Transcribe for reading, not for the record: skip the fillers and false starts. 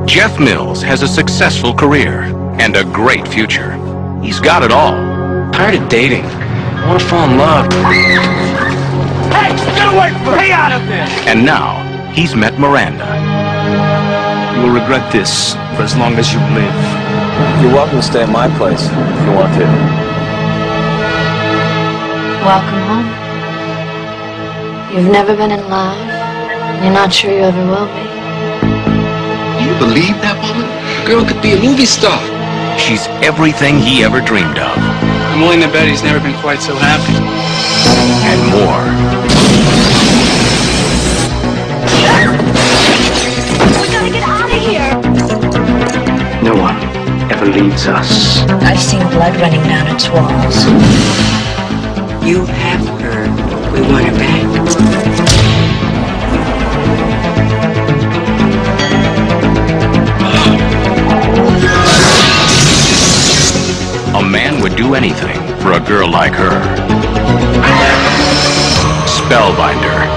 Jeff Mills has a successful career and a great future. He's got it all. Tired of dating. I want to fall in love. Hey, get away from me! Stay out of this! And now, he's met Miranda. You will regret this for as long as you live. You're welcome to stay at my place if you want to. Welcome home. You've never been in love. You're not sure you ever will be. Do you believe that woman? A girl could be a movie star. She's everything he ever dreamed of. I'm willing to bet he's never been quite so happy. And more. We gotta get out of here! No one ever leaves us. I've seen blood running down its walls. You have her. We want her back. A man would do anything for a girl like her. Spellbinder.